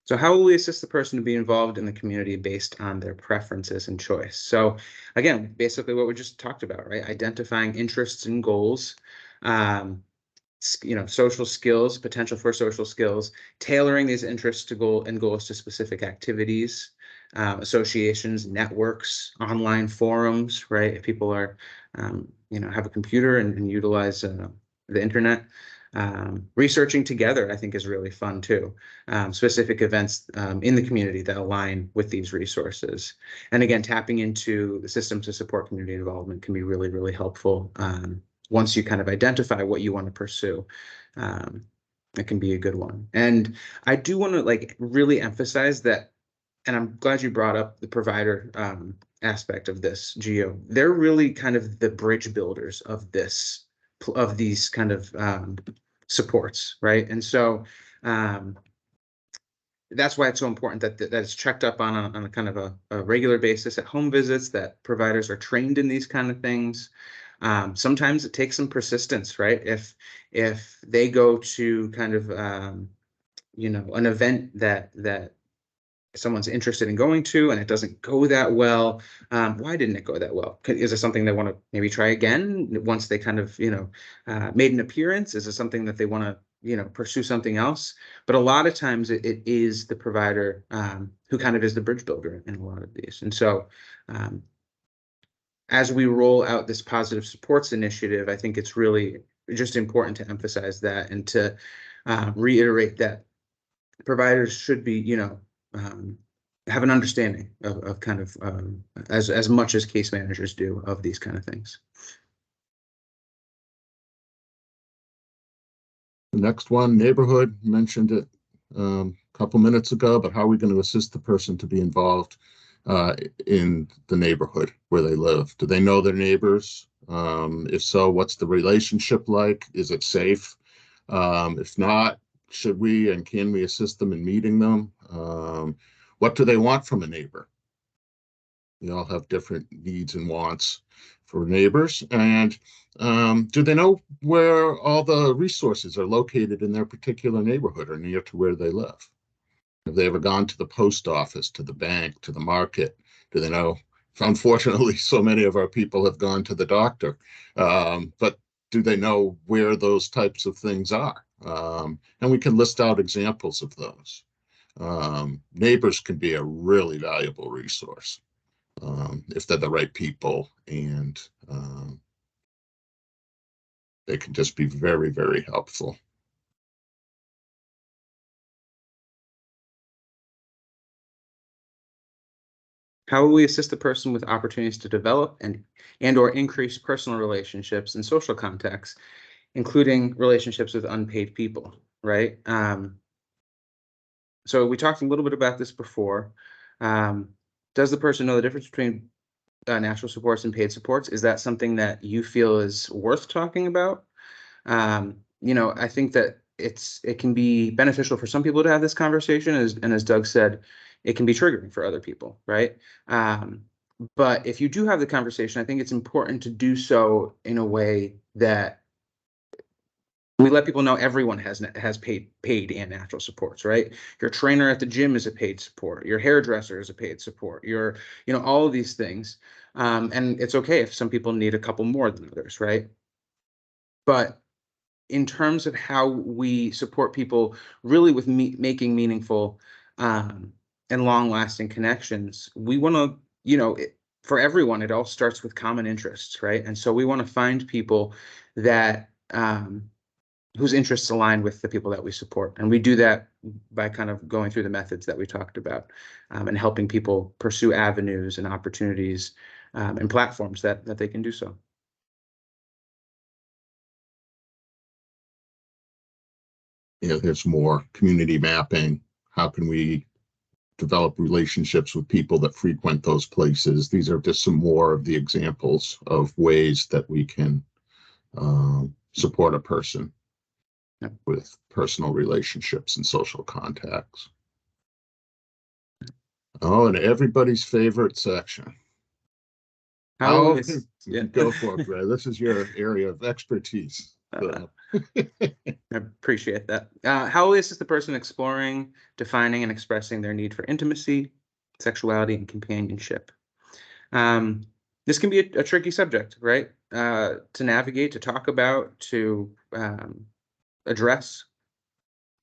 So how will we assist the person to be involved in the community based on their preferences and choice? So again, basically what we just talked about, right? Identifying interests and goals, social skills, potential for social skills, tailoring these interests and goals to specific activities, associations, networks, online forums, right? If people are, have a computer and utilize the internet. Researching together, I think, is really fun too. Specific events in the community that align with these resources. And again, tapping into the systems to support community involvement can be really, really helpful. Once you kind of identify what you want to pursue, it can be a good one. And I do want to really emphasize that, and I'm glad you brought up the provider aspect of this, Gio. They're really kind of the bridge builders of these kind of supports, right? And so that's why it's so important that it's checked up on a kind of a regular basis at home visits, that providers are trained in these kind of things. Sometimes it takes some persistence, right? If they go to kind of an event that someone's interested in going to and it doesn't go that well, why didn't it go that well? Is it something they want to maybe try again once they kind of made an appearance? Is it something that they want to pursue something else? But a lot of times it is the provider who kind of is the bridge builder in a lot of these. And so as we roll out this positive supports initiative, I think it's really just important to emphasize that and to reiterate that providers should be, have an understanding of kind of as much as case managers do of these kind of things. The next one, neighborhood, mentioned it a couple minutes ago, but how are we going to assist the person to be involved in the neighborhood where they live? Do they know their neighbors? If so, what's the relationship like? Is it safe? If not, should we and can we assist them in meeting them? What do they want from a neighbor? We all have different needs and wants for neighbors. And do they know where all the resources are located in their particular neighborhood or near to where they live? Have they ever gone to the post office, to the bank, to the market? Do they know? Unfortunately, so many of our people have gone to the doctor, but do they know where those types of things are? And we can list out examples of those. Neighbors can be a really valuable resource if they're the right people, and they can just be very, very helpful. How will we assist the person with opportunities to develop and or increase personal relationships and social contacts, including relationships with unpaid people, right? So we talked a little bit about this before. Does the person know the difference between natural supports and paid supports? Is that something that you feel is worth talking about? I think that it can be beneficial for some people to have this conversation, and as Doug said, it can be triggering for other people, right? But if you do have the conversation, I think it's important to do so in a way that we let people know everyone has paid and natural supports, right? Your trainer at the gym is a paid support. Your hairdresser is a paid support. All of these things. And it's okay if some people need a couple more than others, right? But in terms of how we support people really with making meaningful and long-lasting connections, we want to, for everyone, it all starts with common interests, right? And so we want to find people that whose interests align with the people that we support. And we do that by kind of going through the methods that we talked about, and helping people pursue avenues and opportunities, and platforms that they can do so. There's more community mapping. How can we develop relationships with people that frequent those places? These are just some more of the examples of ways that we can support a person with personal relationships and social contacts. Oh, and everybody's favorite section. How How is, yeah. Go for it, Brad. This is your area of expertise. So. I appreciate that. How is the person exploring, defining, and expressing their need for intimacy, sexuality, and companionship? This can be a tricky subject, right? To navigate, to talk about, to address.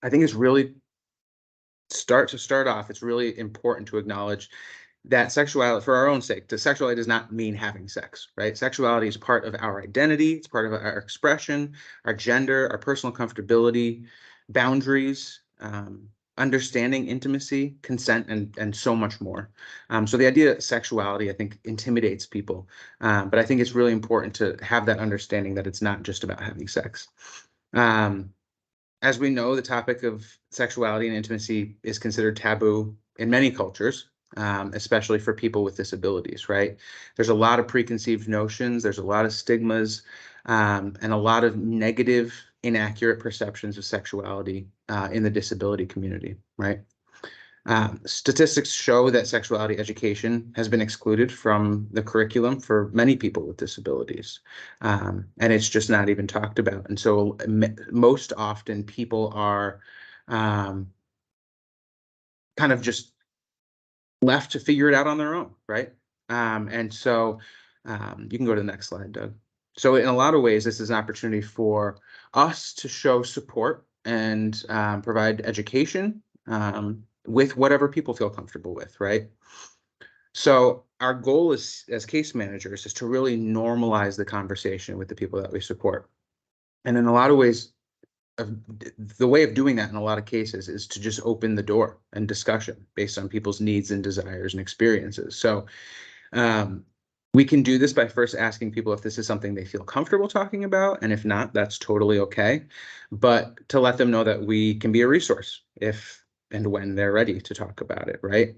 I think it's really start off, it's really important to acknowledge that sexuality, for our own sake, sexuality does not mean having sex, right? Sexuality is part of our identity. It's part of our expression, our gender, our personal comfortability, boundaries, understanding intimacy, consent, and so much more. So the idea of sexuality, I think, intimidates people. But I think it's really important to have that understanding that it's not just about having sex. As we know, the topic of sexuality and intimacy is considered taboo in many cultures, especially for people with disabilities, right? There's a lot of preconceived notions, there's a lot of stigmas, and a lot of negative, inaccurate perceptions of sexuality in the disability community, right? Statistics show that sexuality education has been excluded from the curriculum for many people with disabilities, and it's just not even talked about. And so most often people are kind of just left to figure it out on their own, right? And so you can go to the next slide, Doug. So in a lot of ways, this is an opportunity for us to show support and provide education with whatever people feel comfortable with, right? So our goal is, as case managers, is to really normalize the conversation with the people that we support. And in a lot of ways, the way of doing that in a lot of cases is to just open the door and discussion based on people's needs and desires and experiences. So we can do this by first asking people if this is something they feel comfortable talking about, and if not, that's totally okay. But to let them know that we can be a resource if and when they're ready to talk about it, right?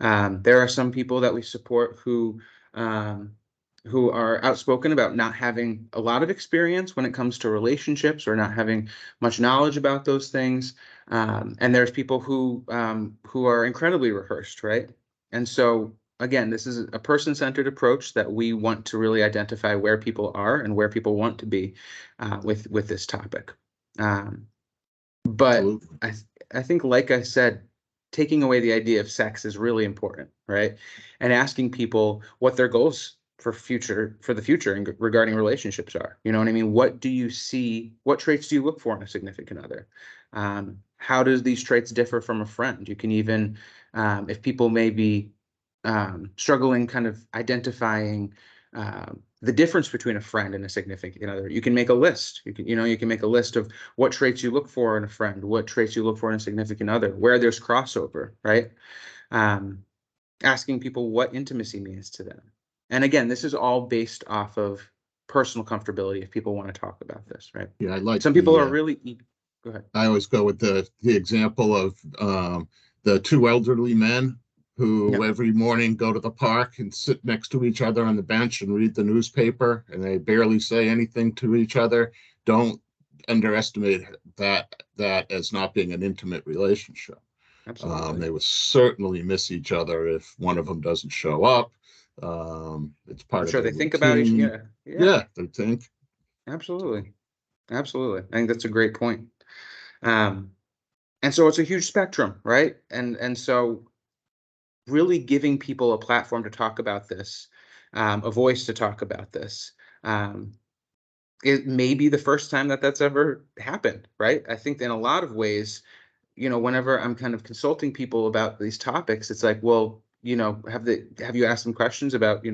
There are some people that we support who are outspoken about not having a lot of experience when it comes to relationships or not having much knowledge about those things. And there's people who are incredibly rehearsed, right? And so again, this is a person-centered approach that we want to really identify where people are and where people want to be with this topic. But I think, like I said, taking away the idea of sex is really important, right? And asking people what their goals for the future and regarding relationships are. You know what I mean? What do you see? What traits do you look for in a significant other? How does these traits differ from a friend? You can even, if people may be struggling kind of identifying the difference between a friend and a significant other, you can make a list. You can make a list of what traits you look for in a friend, what traits you look for in a significant other, where there's crossover, right? Asking people what intimacy means to them. And again, this is all based off of personal comfortability if people want to talk about this, right? Yeah, I like some people are really go ahead. I always go with the example of the two elderly men who every morning go to the park and sit next to each other on the bench and read the newspaper, and they barely say anything to each other. Don't underestimate that as not being an intimate relationship. Absolutely. They will certainly miss each other if one of them doesn't show up. It's part of sure their they think about each routine. Yeah, they think. Absolutely. I think that's a great point. And so it's a huge spectrum, right? And so really giving people a platform to talk about this, a voice to talk about this, it may be the first time that that's ever happened, right? I think in a lot of ways, whenever I'm kind of consulting people about these topics, it's like, well, have you asked them questions about,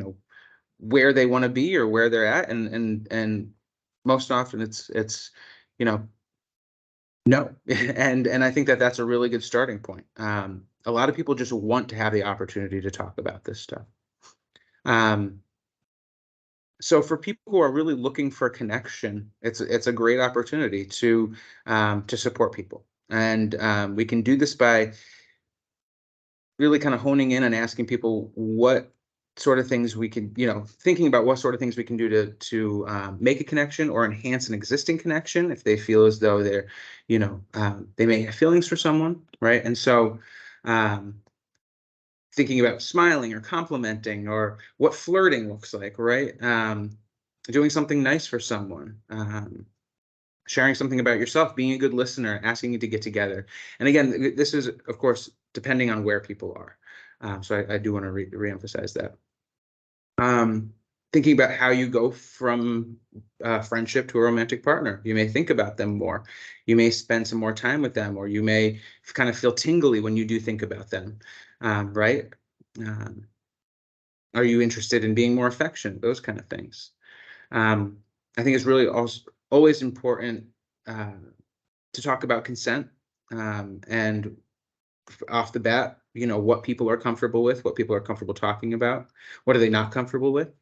where they want to be or where they're at? And most often it's No, and I think that that's a really good starting point. A lot of people just want to have the opportunity to talk about this stuff. So for people who are really looking for connection, it's a great opportunity to support people, and we can do this by really kind of honing in and asking people what sort of things we can, thinking about what sort of things we can do to make a connection or enhance an existing connection if they feel as though they're, they may have feelings for someone, right? And so thinking about smiling or complimenting or what flirting looks like, right? Doing something nice for someone, sharing something about yourself, being a good listener, asking you to get together. And again, this is, of course, depending on where people are. So I do want to reemphasize that. Thinking about how you go from friendship to a romantic partner. You may think about them more. You may spend some more time with them, or you may kind of feel tingly when you do think about them, right? Are you interested in being more affectionate? Those kind of things. I think it's really always important to talk about consent, and off the bat, what people are comfortable with, what people are comfortable talking about, what are they not comfortable with,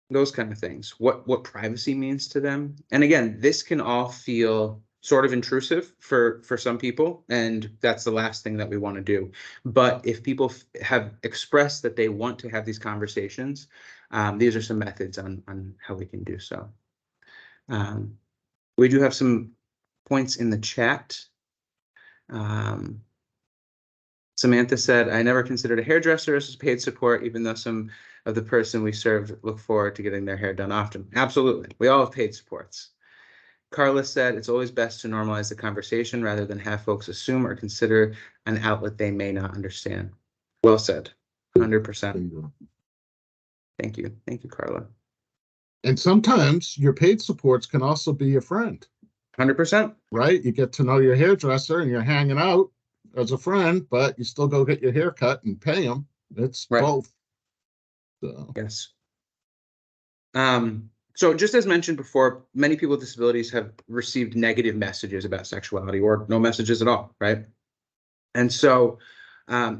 those kind of things, what privacy means to them. And again, this can all feel sort of intrusive for some people, and that's the last thing that we want to do. But if people have expressed that they want to have these conversations, these are some methods on how we can do so. We do have some points in the chat. Samantha said, I never considered a hairdresser as paid support, even though some of the person we serve look forward to getting their hair done often. Absolutely. We all have paid supports. Carla said, it's always best to normalize the conversation rather than have folks assume or consider an outlet they may not understand. Well said. 100%. Thank you. Thank you, Carla. And sometimes your paid supports can also be a friend. 100%. Right? You get to know your hairdresser and you're hanging out as a friend, but you still go get your hair cut and pay them. It's right. Both. So. Yes. So just as mentioned before, many people with disabilities have received negative messages about sexuality or no messages at all, right? And so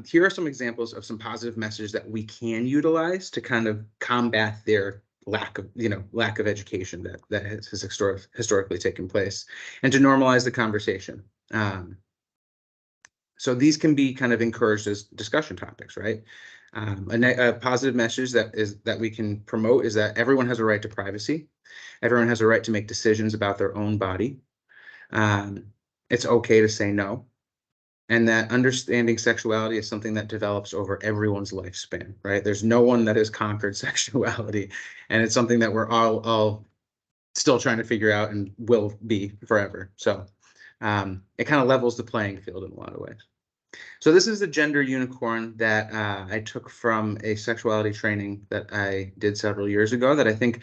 here are some examples of some positive messages that we can utilize to kind of combat their lack of education that has historically taken place, and to normalize the conversation. So these can be kind of encouraged as discussion topics, right? A positive message that we can promote is that everyone has a right to privacy. Everyone has a right to make decisions about their own body. It's okay to say no. And that understanding sexuality is something that develops over everyone's lifespan, right? There's no one that has conquered sexuality, and it's something that we're all still trying to figure out and will be forever. So it kind of levels the playing field in a lot of ways. So this is the gender unicorn that I took from a sexuality training that I did several years ago that I think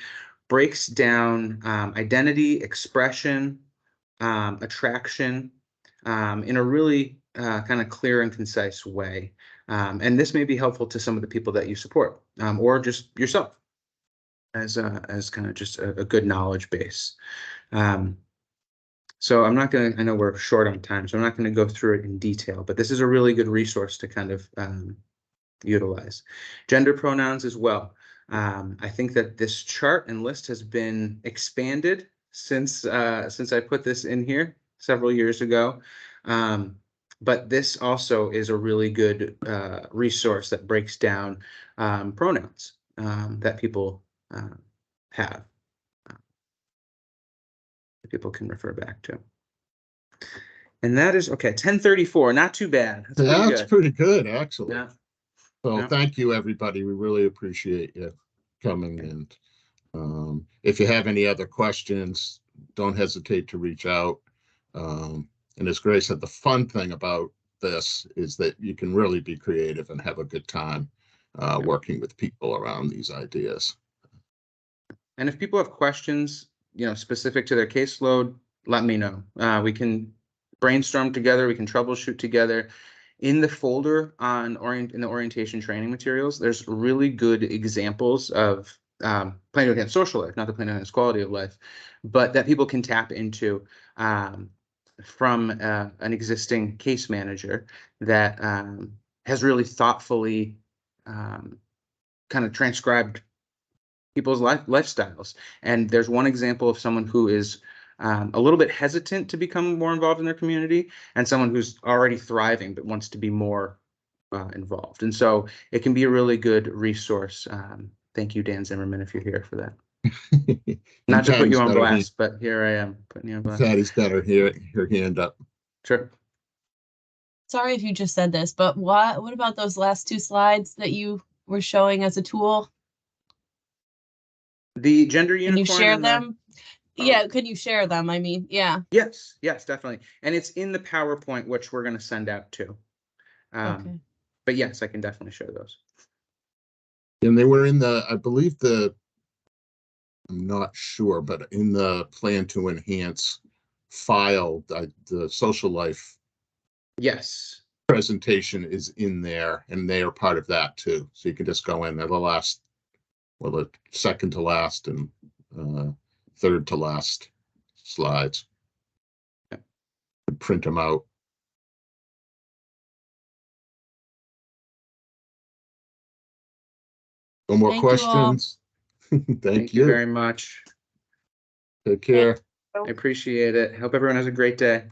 breaks down identity, expression, attraction in a really kind of clear and concise way. And this may be helpful to some of the people that you support, or just yourself as kind of just a good knowledge base. So I'm not going to, I know we're short on time, so I'm not going to go through it in detail, but this is a really good resource to kind of utilize. Gender pronouns as well. I think that this chart and list has been expanded since I put this in here several years ago. But this also is a really good resource that breaks down pronouns that people have. People can refer back to. And that is okay. 1034, not too bad. That's pretty good, actually. Yeah. So Yeah. Thank you, everybody. We really appreciate you coming. And if you have any other questions, don't hesitate to reach out. And as Grace said, the fun thing about this is that you can really be creative and have a good time working with people around these ideas. And if people have questions, specific to their caseload, let me know. We can brainstorm together. We can troubleshoot together. In the folder in the orientation training materials, there's really good examples of Plan to Enhance Social Life, not the Plan to Enhance Quality of Life, but that people can tap into from an existing case manager that has really thoughtfully kind of transcribed people's lifestyles. And there's one example of someone who is a little bit hesitant to become more involved in their community, and someone who's already thriving but wants to be more involved. And so it can be a really good resource. Thank you, Dan Zimmerman, if you're here for that. Not to put you on blast, but here I am putting you on blast. Patty's got her hand up. Sure. Sorry if you just said this, but what about those last two slides that you were showing as a tool? The gender Can unicorn. you share and the- them? Yeah, can you share them? I mean, yeah. Yes, definitely. And it's in the PowerPoint, which we're going to send out too. Okay. But yes, I can definitely share those. And they were in the, I believe I'm not sure, but in the Plan to Enhance file, the Social Life Yes. presentation is in there, and they are part of that too. So you can just go in there, the second to last and third to last slides. Yep. And print them out. No more Thank you all. questions? Thank you you. very much. Take care. I appreciate it. Hope everyone has a great day.